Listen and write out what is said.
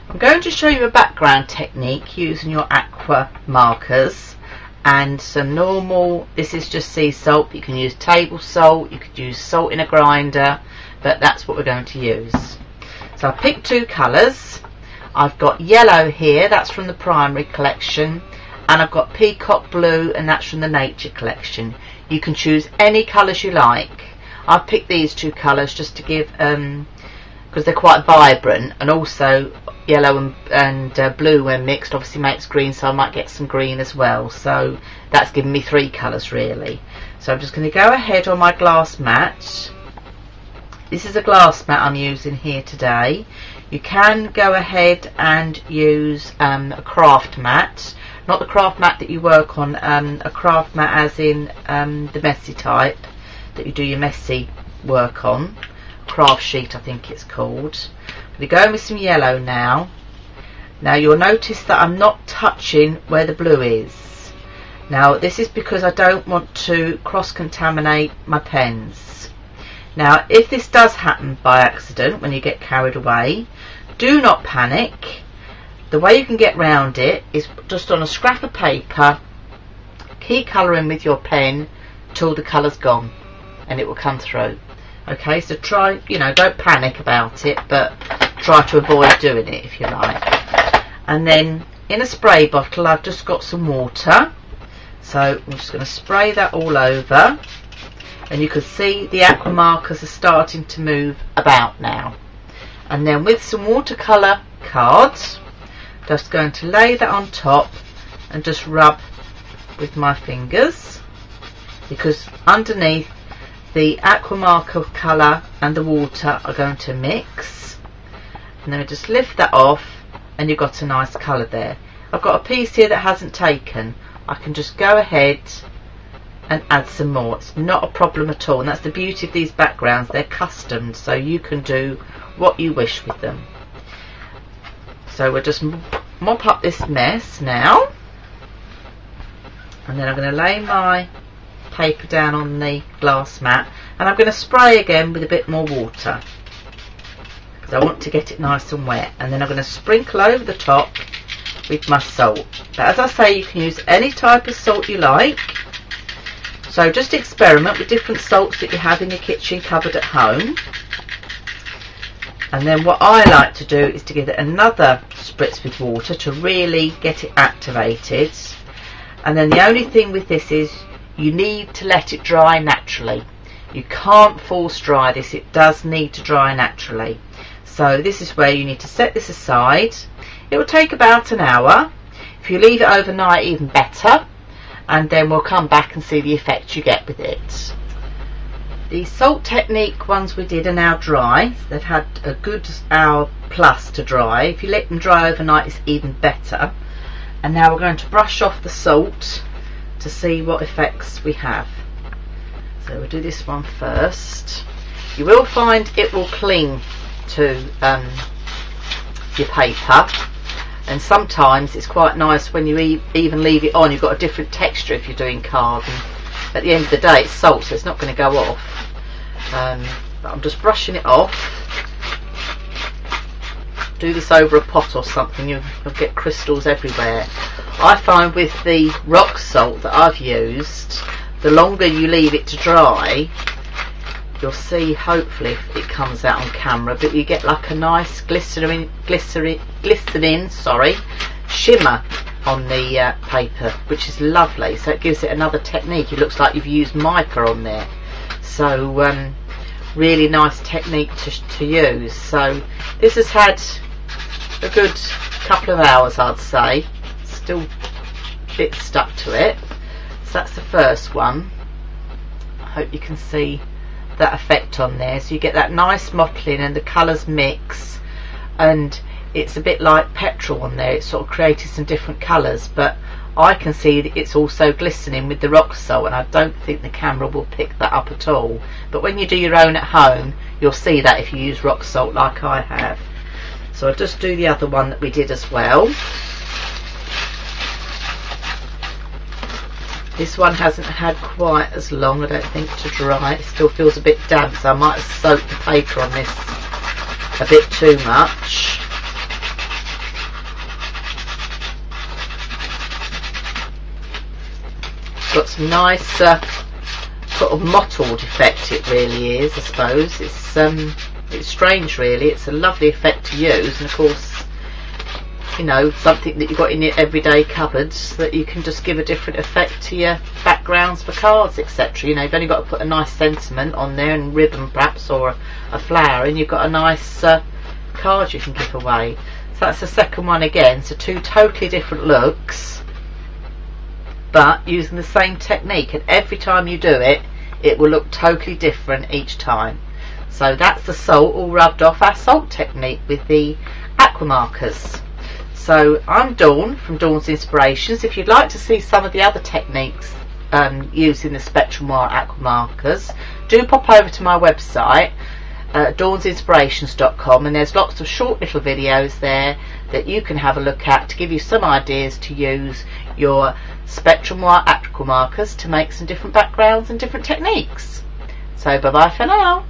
I'm going to show you a background technique using your aqua markers and some normal, this is just sea salt. You can use table salt, you could use salt in a grinder, but that's what we're going to use. So I picked two colours. I've got yellow here, that's from the primary collection, and I've got peacock blue, and that's from the nature collection. You can choose any colours you like. I've picked these two colours just to give, because they're quite vibrant, and also yellow and blue when mixed obviously makes green, so I might get some green as well. So that's given me three colours really. So I'm just going to go ahead on my glass mat. This is a glass mat I'm using here today. You can go ahead and use a craft mat, not the craft mat that you work on, a craft mat as in the messy type that you do your messy work on, craft sheet I think it's called. We're going with some yellow now. Now you'll notice that I'm not touching where the blue is. Now this is because I don't want to cross-contaminate my pens. Now if this does happen by accident when you get carried away, do not panic. The way you can get round it is just on a scrap of paper, keep colouring with your pen till the colour's gone and it will come through. Okay, so try, you know, don't panic about it, but try to avoid doing it if you like. And then in a spray bottle I've just got some water, so I'm just going to spray that all over, and you can see the aqua markers are starting to move about now. And then with some watercolour cards, just going to lay that on top and just rub with my fingers, because underneath the aqua marker colour and the water are going to mix. And then I just lift that off and you've got a nice colour there. I've got a piece here that hasn't taken. I can just go ahead and add some more. It's not a problem at all, and that's the beauty of these backgrounds. They're customed, so you can do what you wish with them. So we'll just mop up this mess now, and then I'm going to lay my paper down on the glass mat, and I'm going to spray again with a bit more water because I want to get it nice and wet, and then I'm going to sprinkle over the top with my salt. But as I say, you can use any type of salt you like, so just experiment with different salts that you have in your kitchen cupboard at home. And then what I like to do is to give it another spritz with water to really get it activated. And then the only thing with this is you need to let it dry naturally. You can't force dry this, it does need to dry naturally. So this is where you need to set this aside. It will take about an hour. If you leave it overnight, even better, and then we'll come back and see the effect you get with it. The salt technique ones we did are now dry. They've had a good hour plus to dry. If you let them dry overnight, it's even better. And now we're going to brush off the salt to see what effects we have. So we'll do this one first. You will find it will cling to your paper, and sometimes it's quite nice when you even leave it on. You've got a different texture if you're doing card, and at the end of the day it's salt, so it's not going to go off. But I'm just brushing it off. Do this over a pot or something, you'll get crystals everywhere. I find with the rock salt that I've used, the longer you leave it to dry, you'll see, hopefully if it comes out on camera, but you get like a nice glistening shimmer on the paper, which is lovely. So it gives it another technique. It looks like you've used mica on there. So really nice technique to use. So this has had a good couple of hours, I'd say. Still a bit stuck to it. So that's the first one. I hope you can see that effect on there. So you get that nice mottling and the colours mix, and it's a bit like petrol on there. It's sort of created some different colours, but I can see that it's also glistening with the rock salt, and I don't think the camera will pick that up at all. But when you do your own at home, you'll see that if you use rock salt like I have. So I'll just do the other one that we did as well. This one hasn't had quite as long, I don't think, to dry. It still feels a bit damp, so I might have soaked the paper on this a bit too much. got some nice sort of mottled effect. It really is, I suppose. It's strange, really. It's a lovely effect to use, and of course, you know, something that you've got in your everyday cupboards that you can just give a different effect to your backgrounds for cards, etc. You know, you've only got to put a nice sentiment on there and ribbon perhaps, or a flower, and you've got a nice card you can give away. So that's the second one again. So two totally different looks, but using the same technique, and every time you do it, it will look totally different each time. So that's the salt all rubbed off, our salt technique with the aqua markers. So I'm Dawn from Dawn's Inspirations. If you'd like to see some of the other techniques using the Spectrum Noir Aqua Markers, do pop over to my website, dawnsinspirations.com, and there's lots of short little videos there that you can have a look at to give you some ideas to use your Spectrum Noir Aqua Markers to make some different backgrounds and different techniques. So bye bye for now.